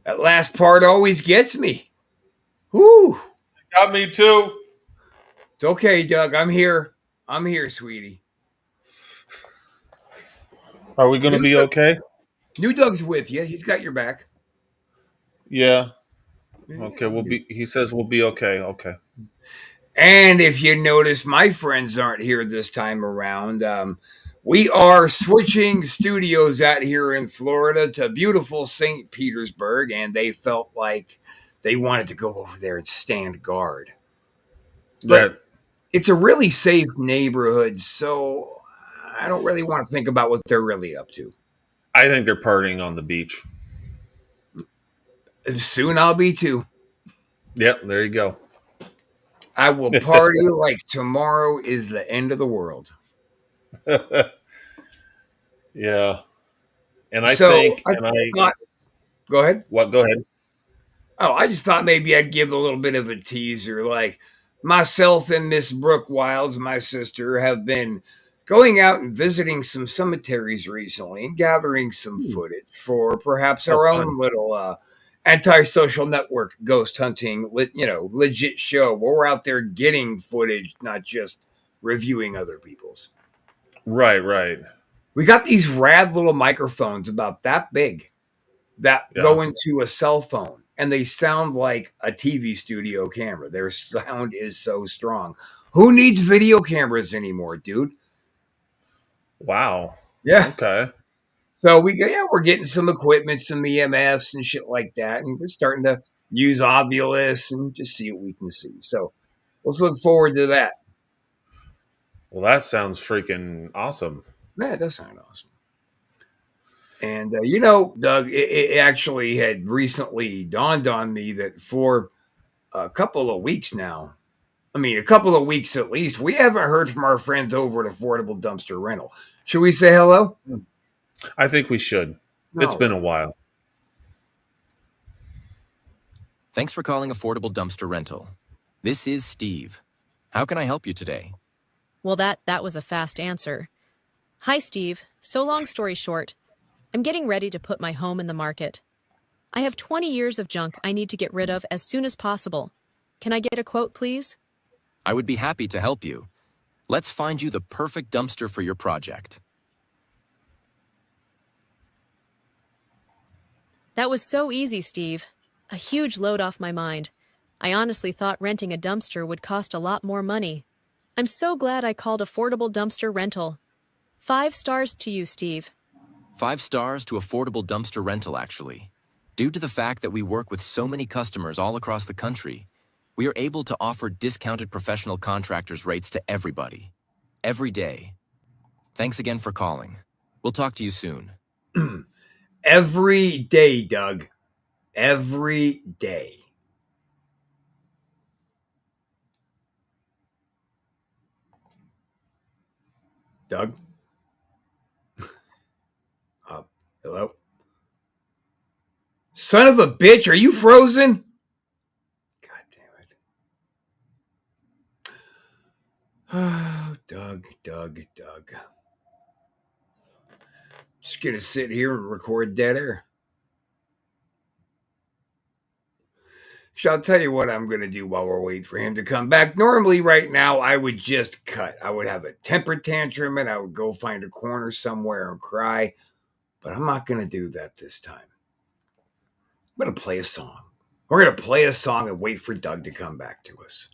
That last part always gets me. Whoo! Got me too. It's okay, Doug. I'm here. I'm here, sweetie. Are we going to be okay? New Doug's with you. He's got your back. Yeah. Okay, he says we'll be okay. Okay. And if you notice, my friends aren't here this time around. We are switching studios out here in Florida to beautiful St. Petersburg, and they felt like they wanted to go over there and stand guard. But it's a really safe neighborhood, so I don't really want to think about what they're really up to. I think they're partying on the beach. Soon I'll be too. Yep, there you go. I will party like tomorrow is the end of the world. Yeah. And I think... Go ahead. What? Go ahead. Oh, I just thought maybe I'd give a little bit of a teaser. Like, myself and Miss Brooke Wilds, my sister, have been going out and visiting some cemeteries recently and gathering some footage for perhaps our own little antisocial network ghost hunting, legit show where we're out there getting footage, not just reviewing other people's. Right. We got these rad little microphones about that big that go into a cell phone, and they sound like a TV studio camera. Their sound is so strong. Who needs video cameras anymore, dude? Wow. Yeah. Okay. So we're getting some equipment, some EMFs and shit like that, and we're starting to use Ovilus and just see what we can see. So let's look forward to that. Well, that sounds freaking awesome. Yeah, it does sound awesome. And Doug, it actually had recently dawned on me that for a couple of weeks now, a couple of weeks at least, we haven't heard from our friends over at Affordable Dumpster Rental. Should we say hello? I think we should. No. It's been a while. Thanks for calling Affordable Dumpster Rental. This is Steve. How can I help you today? Well, that was a fast answer. Hi, Steve. So long story short, I'm getting ready to put my home in the market. I have 20 years of junk I need to get rid of as soon as possible. Can I get a quote, please? I would be happy to help you. Let's find you the perfect dumpster for your project. That was so easy, Steve. A huge load off my mind. I honestly thought renting a dumpster would cost a lot more money. I'm so glad I called Affordable Dumpster Rental. 5 stars to you, Steve. 5 stars to Affordable Dumpster Rental, actually. Due to the fact that we work with so many customers all across the country, we are able to offer discounted professional contractors rates to everybody, every day. Thanks again for calling. We'll talk to you soon. Every day, Doug. Every day. Doug? Hello? Son of a bitch, are you frozen? God damn it. Oh, Doug. Just gonna sit here and record dead air. So I'll tell you what I'm going to do while we're waiting for him to come back. Normally, right now, I would just cut. I would have a temper tantrum and I would go find a corner somewhere and cry. But I'm not going to do that this time. I'm going to play a song. We're going to play a song and wait for Doug to come back to us.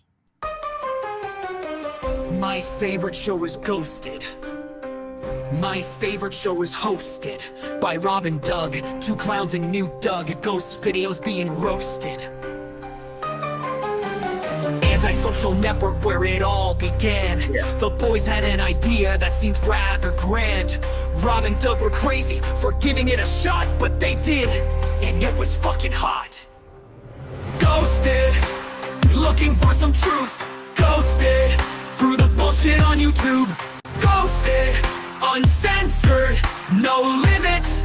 My favorite show is Ghosted. My favorite show is hosted by Rob and Doug, 2 clowns and new Doug, ghost videos being roasted. Anti-social network where it all began. The boys had an idea that seemed rather grand. Rob and Doug were crazy for giving it a shot, but they did. and it was fucking hot. Ghosted, looking for some truth. Ghosted, through the bullshit on YouTube. Ghosted, uncensored, no limits,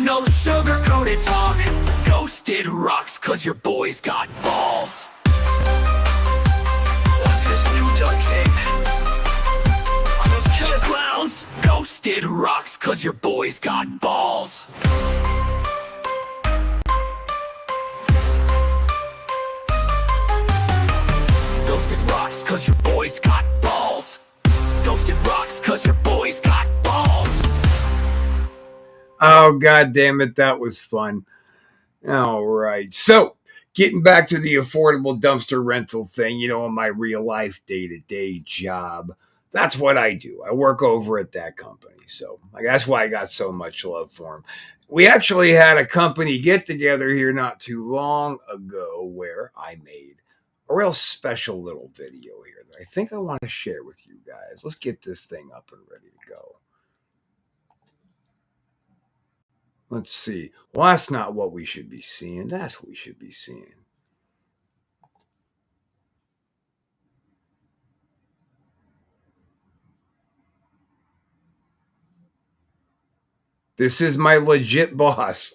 no sugar-coated talk. Ghosted rocks cause your boys got balls. What's this new Doug thing? Are those killer clowns? Ghosted rocks cause your boys got balls. Ghosted rocks cause your boys got balls. Ghosted rocks cause your boys got balls. Oh, God damn it. That was fun. All right. So, getting back to the affordable dumpster rental thing, you know, in my real life day-to-day job, that's what I do. I work over at that company. So, that's why I got so much love for them. We actually had a company get-together here not too long ago where I made a real special little video here that I think I want to share with you guys. Let's get this thing up and ready to go. Let's see. Well, that's not what we should be seeing. That's what we should be seeing. This is my legit boss.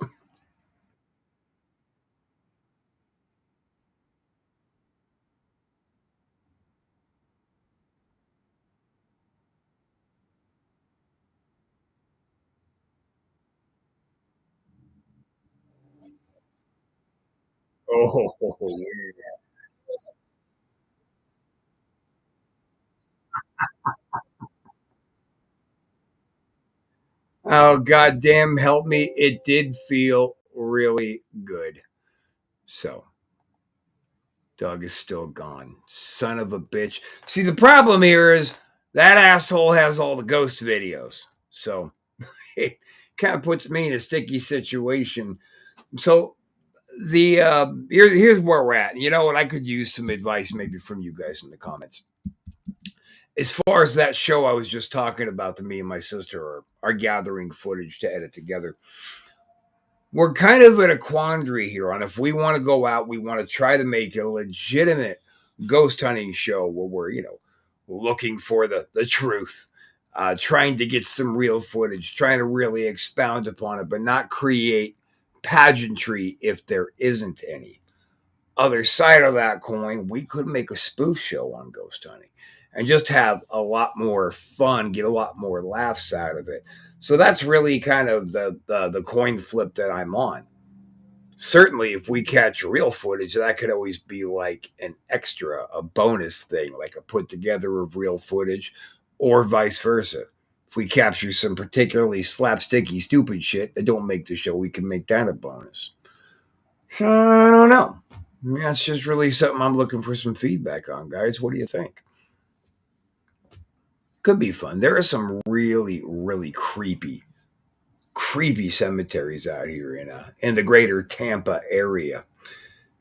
Oh, yeah. Oh, goddamn, help me. It did feel really good. So, Doug is still gone. Son of a bitch. See, the problem here is that asshole has all the ghost videos. So, it kind of puts me in a sticky situation. So, here's where we're at. You know what? I could use some advice maybe from you guys in the comments. As far as that show I was just talking about that me and my sister are gathering footage to edit together, we're kind of in a quandary here on if we want to go out, we want to try to make a legitimate ghost hunting show where we're, you know, looking for the truth, trying to get some real footage, trying to really expound upon it, but not create pageantry if there isn't any. Other side of that coin, we could make a spoof show on ghost hunting and just have a lot more fun, get a lot more laughs out of it. So that's really kind of the coin flip that I'm on. Certainly, if we catch real footage, that could always be like an extra, a bonus thing, like a put together of real footage, or vice versa. If we capture some particularly slapsticky, stupid shit that don't make the show, we can make that a bonus. So, I don't know. That's just really something I'm looking for some feedback on, guys. What do you think? Could be fun. There are some really, really creepy cemeteries out here in the greater Tampa area.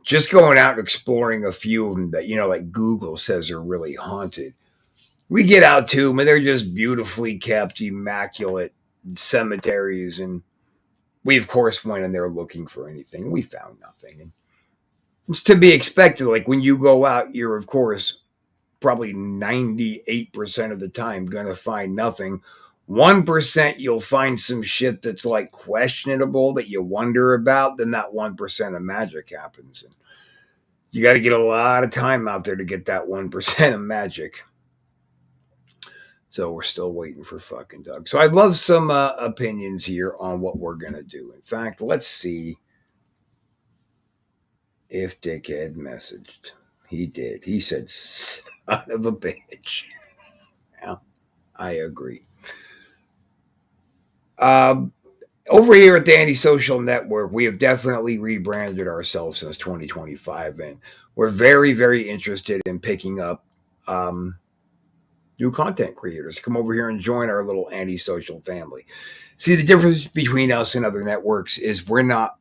Just going out and exploring a few of them that, you know, like Google says are really haunted. We get out to them and they're just beautifully kept, immaculate cemeteries. And we, of course, went in there looking for anything. We found nothing. And it's to be expected. Like when you go out, you're, of course, probably 98% of the time going to find nothing. 1% you'll find some shit that's like questionable that you wonder about. Then that 1% of magic happens. And you got to get a lot of time out there to get that 1% of magic. So we're still waiting for fucking Doug. So I'd love some opinions here on what we're going to do. In fact, let's see if Dickhead messaged. He did. He said, son of a bitch. Yeah, I agree. Over here at the Antisocial Network, we have definitely rebranded ourselves since 2025, and we're very, very interested in picking up new content creators. Come over here and join our little Antisocial family. See, the difference between us and other networks is we're not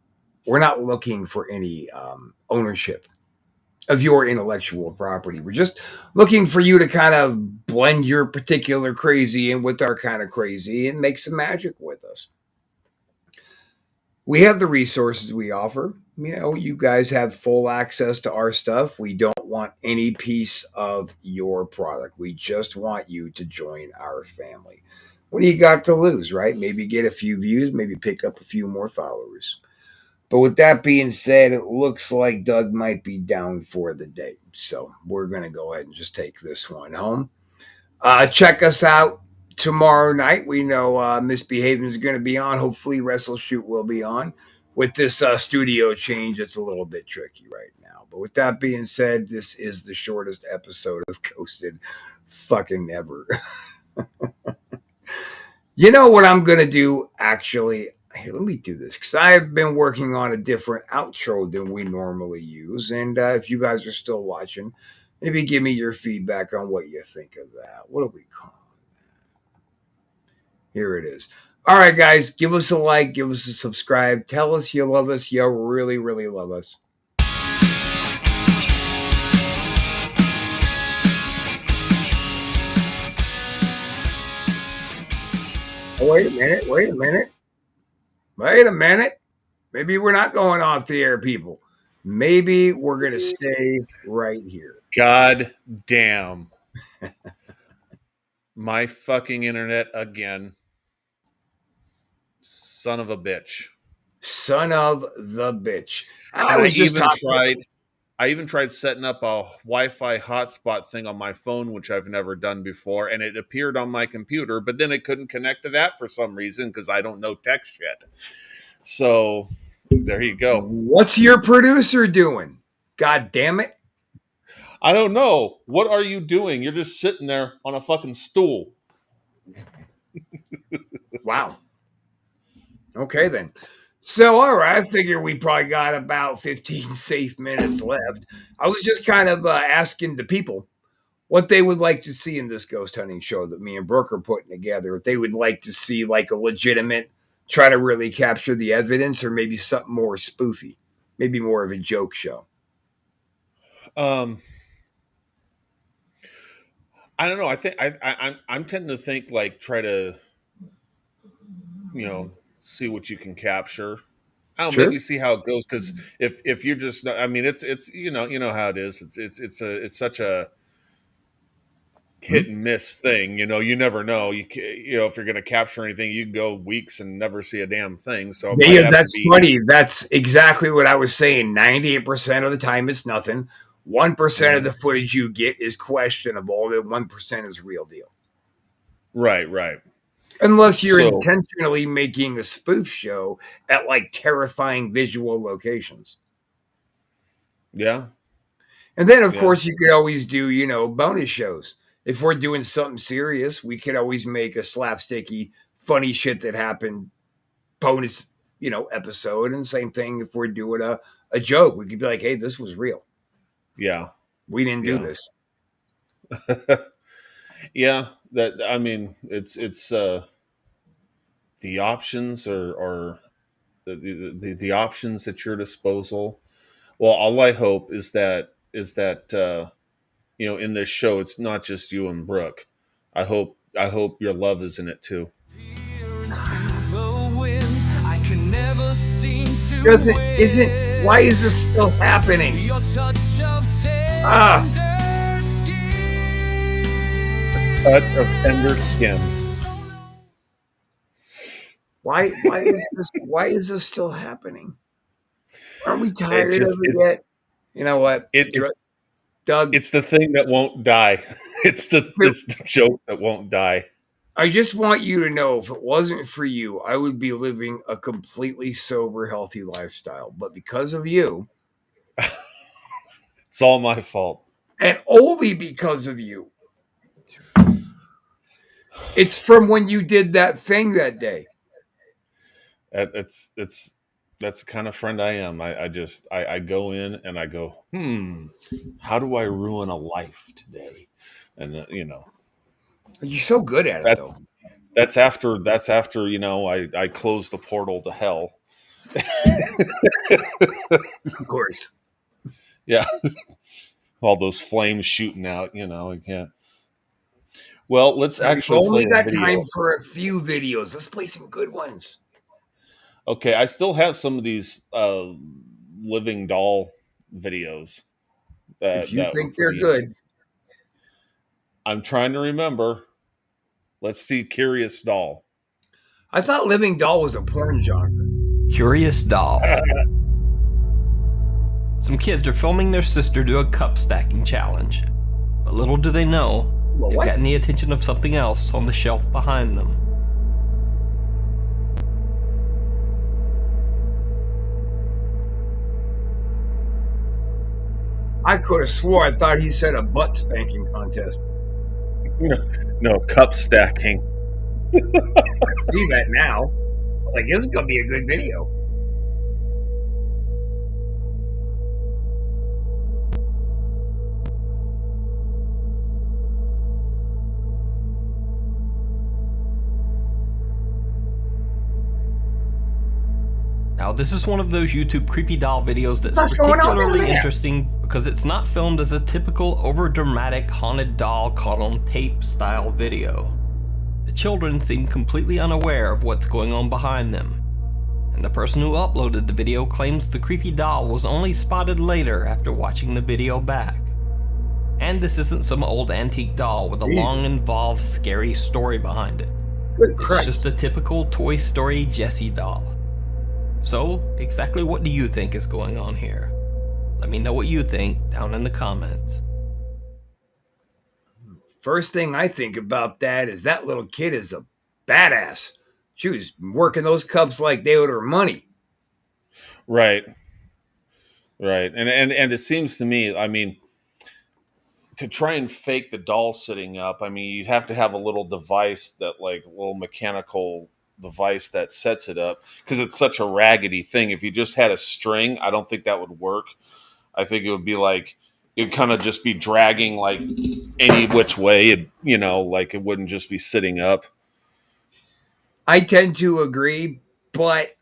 looking for any ownership of your intellectual property. We're just looking for you to kind of blend your particular crazy in with our kind of crazy and make some magic with us. we have the resources we offer. You guys have full access to our stuff. We don't want any piece of your product. We just want you to join our family. What do you got to lose, right? Maybe get a few views, maybe pick up a few more followers. But with that being said, it looks like Doug might be down for the day. So we're going to go ahead and just take this one home. Check us out tomorrow night. We know Misbehaving is going to be on. Hopefully, Wrestle Shoot will be on. With this studio change, it's a little bit tricky right now. But with that being said, this is the shortest episode of Ghosted fucking ever. You know what I'm going to do, actually? Hey, let me do this because I've been working on a different outro than we normally use. And if you guys are still watching, maybe give me your feedback on what you think of that. What do we call it? Here it is. All right, guys, give us a like, give us a subscribe. Tell us you love us. You really, really love us. Oh, wait a minute. Maybe we're not going off the air, people. Maybe we're going to stay right here. God damn. My fucking internet again. Son of a bitch. Son of the bitch. I even tried setting up a Wi-Fi hotspot thing on my phone, which I've never done before, and it appeared on my computer, but then it couldn't connect to that for some reason because I don't know tech shit. So there you go. What's your producer doing? God damn it. I don't know. What are you doing? You're just sitting there on a fucking stool. Wow. Okay, then. So, all right, I figure we probably got about 15 safe minutes left. I was just kind of asking the people what they would like to see in this ghost hunting show that me and Brooke are putting together. If they would like to see like a legitimate, try to really capture the evidence, or maybe something more spoofy, maybe more of a joke show. I don't know. I think I'm tending to think like try to, see what you can capture. I don't know, maybe see how it goes, because if you're just, I mean, it's how it is. It's such a hit and miss thing. You never know. If you're going to capture anything, you can go weeks and never see a damn thing. So yeah, that's funny. That's exactly what I was saying. 98% of the time, it's nothing. 1% of the footage you get is questionable, and 1% is real deal. Right. Unless you're intentionally making a spoof show at like terrifying visual locations. Yeah. And then, of course, you could always do, bonus shows. If we're doing something serious, we could always make a slapsticky, funny shit that happened bonus, episode. And same thing if we're doing a joke. We could be like, hey, this was real. Yeah. We didn't do this. Yeah. It's the options are the options at your disposal. Well, all I hope is that in this show, it's not just you and Brooke. I hope your love is in it too. Why is this still happening? Cut of tender skin. Why is this still happening? Aren't we tired of it yet? You know what? Doug, it's the thing that won't die. It's the joke that won't die. I just want you to know, if it wasn't for you, I would be living a completely sober, healthy lifestyle. But because of you, it's all my fault. And only because of you. It's from when you did that thing that day. That's the kind of friend I am. I go in and I go, how do I ruin a life today? And you're so good at it, though. That's after I close the portal to hell. Of course. Yeah. All those flames shooting out, I can't. Well, let's actually only got time for a few videos. Let's play some good ones. Okay, I still have some of these living doll videos If you that were think they're pretty interesting. good, I'm trying to remember. Let's see, Curious Doll. I thought Living Doll was a porn genre. Curious Doll. Some kids are filming their sister do a cup stacking challenge. But little do they know, Well, they've what? gotten the attention of something else on the shelf behind them. I could have swore I thought he said a butt spanking contest. No, cup stacking. See that now. Like, this is going to be a good video. Now, this is one of those YouTube creepy doll videos that's What's going on particularly there? interesting because it's not filmed as a typical overdramatic haunted doll caught on tape style video. The children seem completely unaware of what's going on behind them, and the person who uploaded the video claims the creepy doll was only spotted later after watching the video back. And this isn't some old antique doll with a Jesus. long, involved, scary story behind it. Good It's Christ. just a typical Toy Story Jessie doll. So, exactly what do you think is going on here? Let me know what you think down in the comments. First thing I think about that is that little kid is a badass. She was working those cups like they owed her money. Right. Right. And it seems to me, I mean, to try and fake the doll sitting up, I mean, you'd have to have a little device that, like, a little mechanical device that sets it up, because it's such a raggedy thing. If you just had a string, I don't think that would work. I think it would be like, it'd kind of just be dragging like any which way, like it wouldn't just be sitting up. I tend to agree, but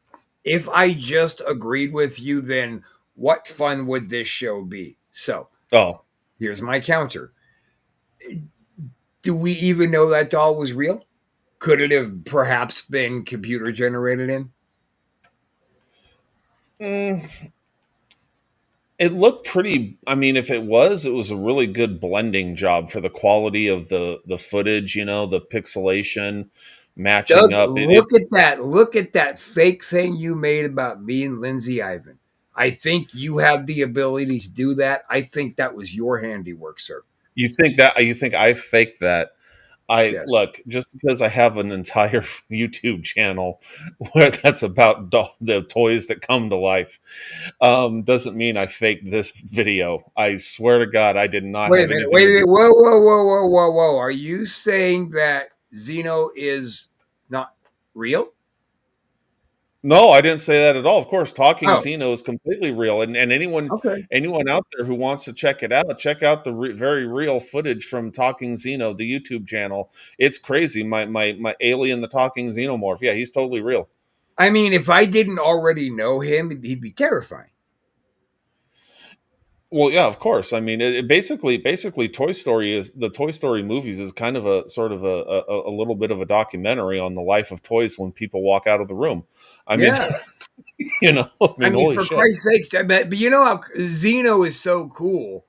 if I just agreed with you, then what fun would this show be? So Oh, here's my counter. Do we even know that doll was real? Could it have perhaps been computer generated in? it looked pretty. I mean, if it was a really good blending job for the quality of the footage, the pixelation matching Doug, up. look at that. Look at that fake thing you made about me and Lindsay Ivan. I think you have the ability to do that. I think that was your handiwork, sir. You think I faked that? Yes. Look, just because I have an entire YouTube channel where that's about the toys that come to life, doesn't mean I faked this video. I swear to God, I did not. Wait a have minute. anything Wait a to minute. do- Whoa. Are you saying that Xeno is not real? No, I didn't say that at all. Of course, Talking Oh. Xeno is completely real, and anyone out there who wants to check it out, check out the very real footage from Talking Xeno, the YouTube channel. It's crazy. My alien, the Talking Xenomorph. Yeah, he's totally real. I mean, if I didn't already know him, he'd be terrifying. Well, yeah, of course. I mean, it basically, Toy Story movies is kind of a sort of a little bit of a documentary on the life of toys when people walk out of the room. I mean, Yeah. I mean, holy for shit. Christ's sakes, but you know how Xeno is so cool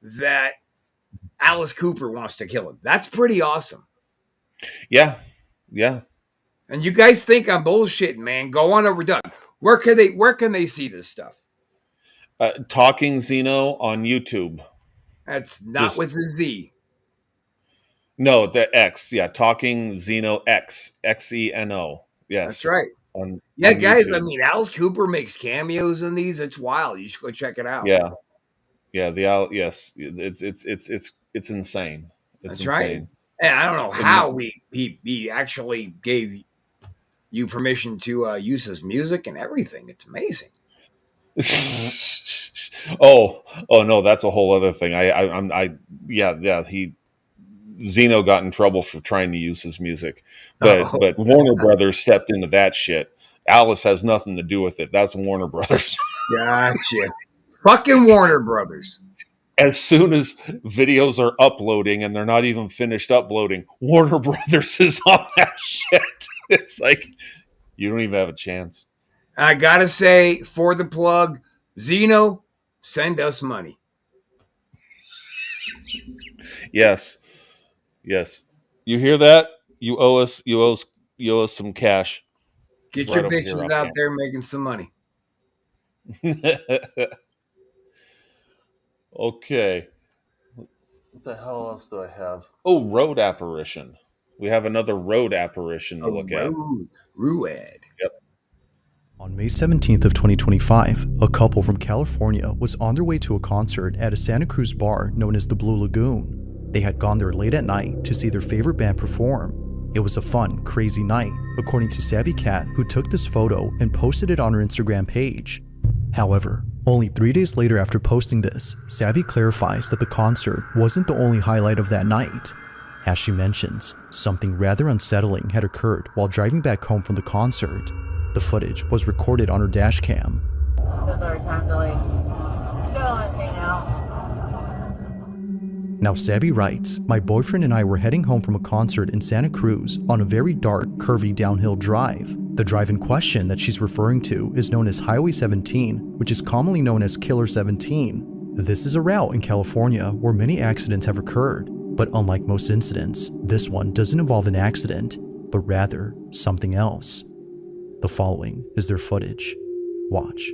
that Alice Cooper wants to kill him. That's pretty awesome. Yeah. And you guys think I'm bullshitting, man? Go on over, Doug. Where can they see this stuff? Talking Xeno on YouTube. That's not with a Z. No, the X. Yeah, Talking Xeno X. Xeno. Yes. That's right. On Guys, YouTube. I mean, Alice Cooper makes cameos in these. It's wild. You should go check it out. Yeah. Yes. It's insane. It's That's right. insane. And I don't know how he actually gave you permission to use his music and everything. It's amazing. oh no, that's a whole other thing. Xeno got in trouble for trying to use his music, but Warner Brothers stepped into that shit. Alice has nothing to do with it. That's Warner Brothers. Gotcha. Fucking Warner Brothers. As soon as videos are uploading and they're not even finished uploading, Warner Brothers is on that shit. It's like, you don't even have a chance. I gotta say, for the plug, Zeno, send us money. Yes. Yes. You hear that? You owe us. You owe us some cash. Just Get right your over here bitches off out there making some money. camera. Okay. What the hell else do I have? Oh, road apparition. We have another road apparition to A look at. Rued. Yep. On May 17th of 2025, a couple from California was on their way to a concert at a Santa Cruz bar known as the Blue Lagoon. They had gone there late at night to see their favorite band perform. It was a fun, crazy night, according to Sabby Cat, who took this photo and posted it on her Instagram page. However, only 3 days later after posting this, Sabby clarifies that the concert wasn't the only highlight of that night. As she mentions, something rather unsettling had occurred while driving back home from the concert. The footage was recorded on her dash cam. Now Sabby writes, my boyfriend and I were heading home from a concert in Santa Cruz on a very dark, curvy downhill drive. The drive in question that she's referring to is known as Highway 17, which is commonly known as Killer 17. This is a route in California where many accidents have occurred, but unlike most incidents, this one doesn't involve an accident, but rather something else. The following is their footage. Watch.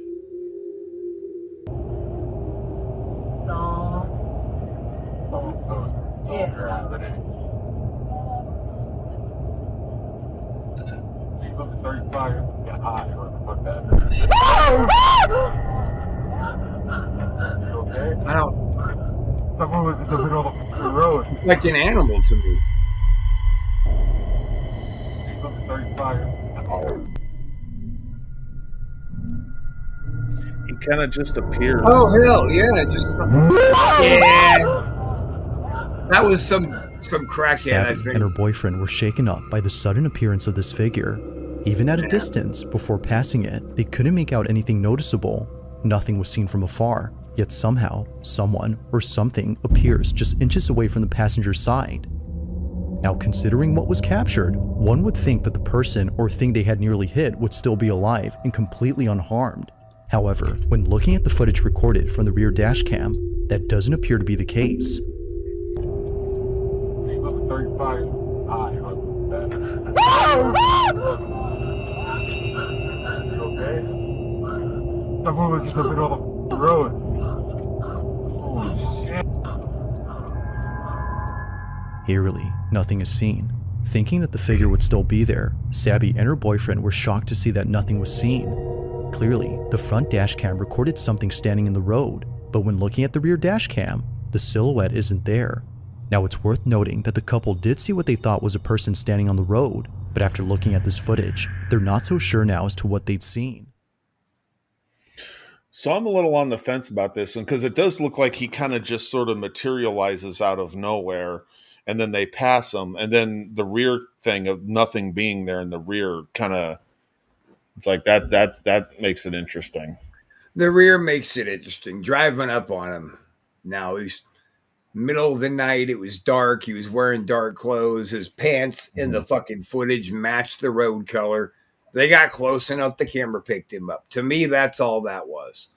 Someone was in the middle of the road. Like an animal to me. He kind of just appears. Oh hell yeah! That was some crackhead. I Sabby think. and her boyfriend were shaken up by the sudden appearance of this figure. Even at a distance, before passing it, they couldn't make out anything noticeable. Nothing was seen from afar, yet somehow, someone or something appears just inches away from the passenger's side. Now, considering what was captured, one would think that the person or thing they had nearly hit would still be alive and completely unharmed. However, when looking at the footage recorded from the rear dash cam, that doesn't appear to be the case. Someone was in the middle of the road. Eerily, nothing is seen. Thinking that the figure would still be there, Sabby and her boyfriend were shocked to see that nothing was seen. Clearly, the front dash cam recorded something standing in the road, but when looking at the rear dash cam, the silhouette isn't there. Now it's worth noting that the couple did see what they thought was a person standing on the road, but after looking at this footage, they're not so sure now as to what they'd seen. So I'm a little on the fence about this one because it does look like he kind of just sort of materializes out of nowhere and then they pass him. And then the rear thing of nothing being there in the rear kind of, it's like that makes it interesting. The rear makes it interesting. Driving up on him. Now he's middle of the night. It was dark. He was wearing dark clothes. His pants in the fucking footage matched the road color. They got close enough. The camera picked him up. To me, that's all that was.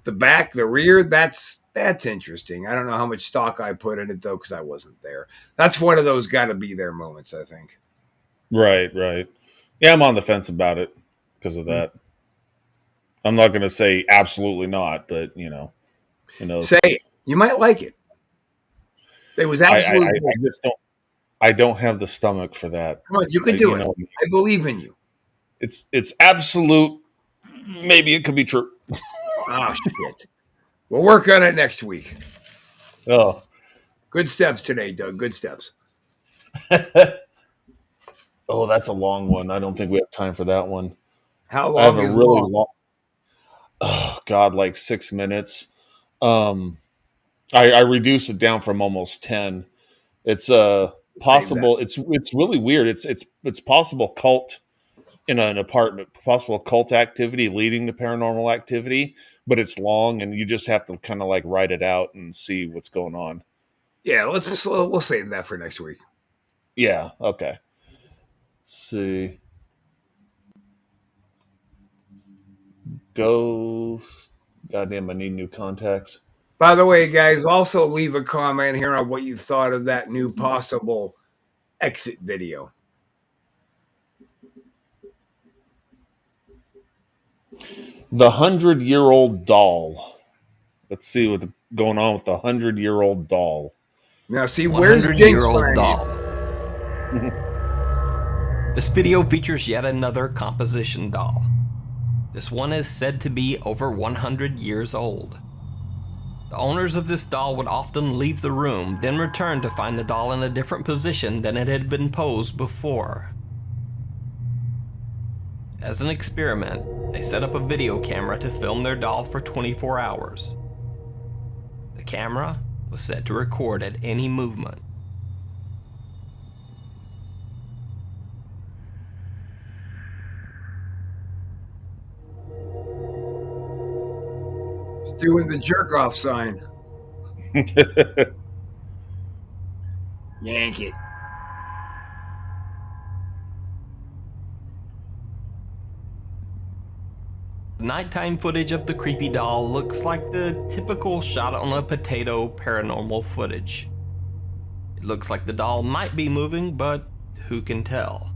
The back, the rear, that's interesting. I don't know how much stock I put in it, though, because I wasn't there. That's one of those got to be there moments, I think. Right. Yeah, I'm on the fence about it because of that. I'm not going to say absolutely not, but, you know. Say it. You might like it. It was absolutely. I just don't. I don't have the stomach for that. Come on, you can do it. I believe in you. It's absolute. Maybe it could be true. Oh shit! We'll work on it next week. Oh, good steps today, Doug. Good steps. Oh, that's a long one. I don't think we have time for that one. How long? I have a is really long? long. Oh God, like 6 minutes. I reduced it down from almost 10. It's possible. It's really weird. It's possible cult in an apartment, possible cult activity leading to paranormal activity, but it's long and you just have to kind of like write it out and see what's going on. Yeah, we'll save that for next week. Yeah. Okay. Let's see. Ghost. Goddamn, I need new contacts. By the way, guys, also leave a comment here on what you thought of that new possible exit video. The 100-year-old doll. Let's see what's going on with the 100-year-old doll. Now, see, where's Jinx 100-year-old doll. finding This video features yet another composition doll. This one is said to be over 100 years old. The owners of this doll would often leave the room, then return to find the doll in a different position than it had been posed before. As an experiment, they set up a video camera to film their doll for 24 hours. The camera was set to record at any movement. doing the jerk off sign. Yank it. Nighttime footage of the creepy doll looks like the typical shot on a potato paranormal footage. It looks like the doll might be moving, but who can tell?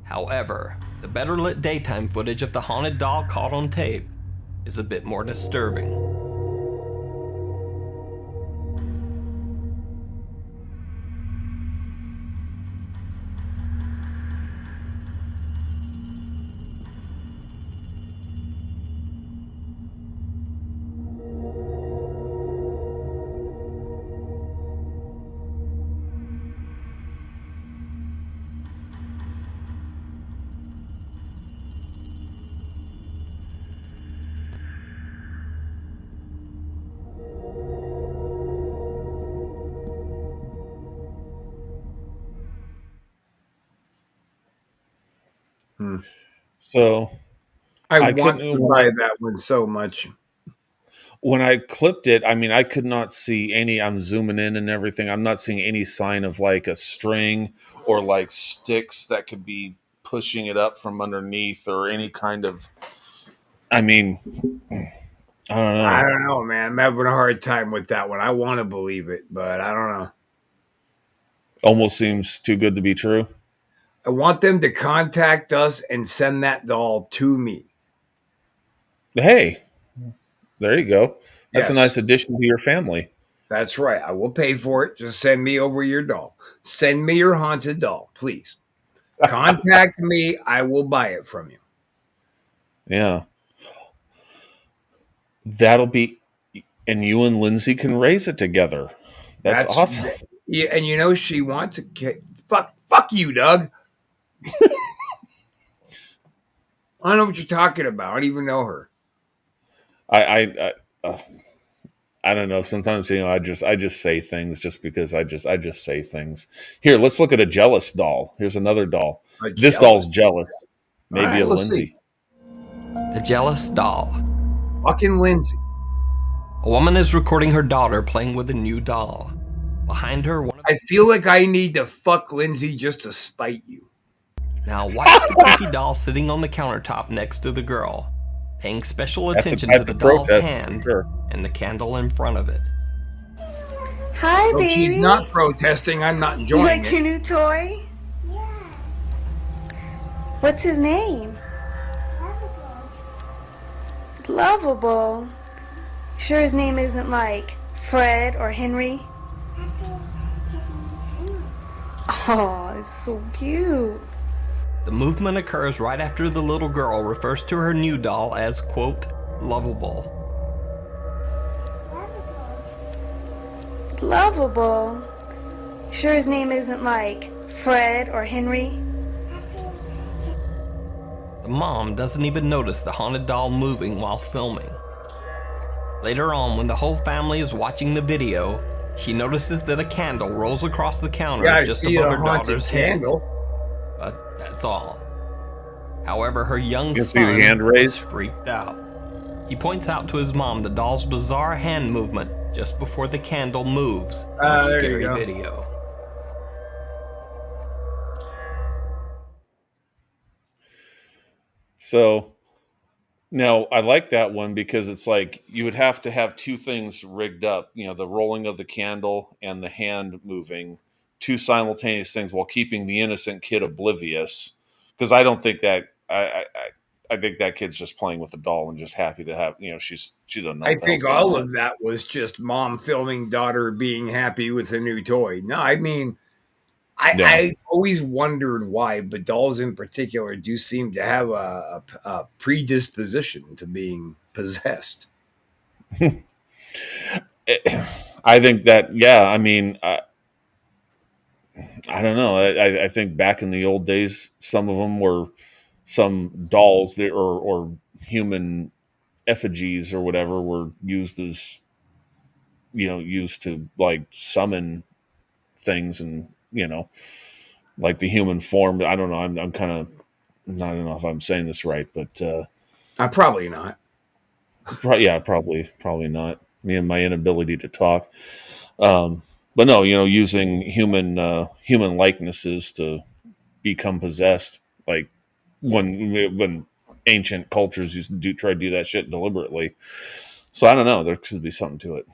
However, the better lit daytime footage of the haunted doll caught on tape is a bit more disturbing. So I want to buy that one so much. When I clipped it, I mean, I could not see any, I'm zooming in and everything. I'm not seeing any sign of like a string or like sticks that could be pushing it up from underneath or any kind of, I mean, I don't know. I don't know, man. I'm having a hard time with that one. I want to believe it, but I don't know. Almost seems too good to be true. I want them to contact us and send that doll to me. Hey, there you go. That's a Yes. nice addition to your family. That's right. I will pay for it. Just send me over your doll. Send me your haunted doll, please. Contact me. I will buy it from you. Yeah. That'll be, and you and Lindsay can raise it together. That's awesome. Yeah, and you know she wants a kid. Fuck you, Doug. I don't know what you're talking about. I don't even know her. I don't know. Sometimes, you know, I just say things just because I just say things. Here, let's look at a jealous doll. Here's another doll. This doll's jealous. Maybe right, of Lindsay. The jealous doll. Fucking Lindsay. A woman is recording her daughter playing with a new doll. Behind her, I feel like I need to fuck Lindsay just to spite you. Now watch the creepy doll sitting on the countertop next to the girl, paying special attention to the doll's hand and the candle in front of it. Hi, baby. She's not protesting. I'm not enjoying You like your new toy? Yeah. What's his name? Lovable. Sure his name isn't like Fred or Henry? Oh, it's so cute. The movement occurs right after the little girl refers to her new doll as, quote, lovable. Lovable. Sure his name isn't like Fred or Henry? The mom doesn't even notice the haunted doll moving while filming. Later on, when the whole family is watching the video, she notices that a candle rolls across the counter just above her daughter's head. But that's all. However, her young son is freaked out. He points out to his mom the doll's bizarre hand movement just before the candle moves in the scary video. So, Now, I like that one because it's like you would have to have two things rigged up, the rolling of the candle and the hand moving, two simultaneous things while keeping the innocent kid oblivious. Because I don't think that I think that kid's just playing with a doll and just happy to have, she doesn't know I what the hell's think going all on. of that was just mom filming daughter being happy with a new toy. No, I mean, Yeah. I always wondered why, but dolls in particular do seem to have a predisposition to being possessed. I think that, yeah, I mean, I don't know. I think back in the old days, some of them were some dolls that, or human effigies or whatever were used as, used to like summon things and, like the human form. I don't know. I'm kind of, I don't know if I'm saying this right, but Probably not. yeah, probably not. Me and my inability to talk. But no, using human likenesses to become possessed, like when ancient cultures used to try to do that shit deliberately. So I don't know. There could be something to it.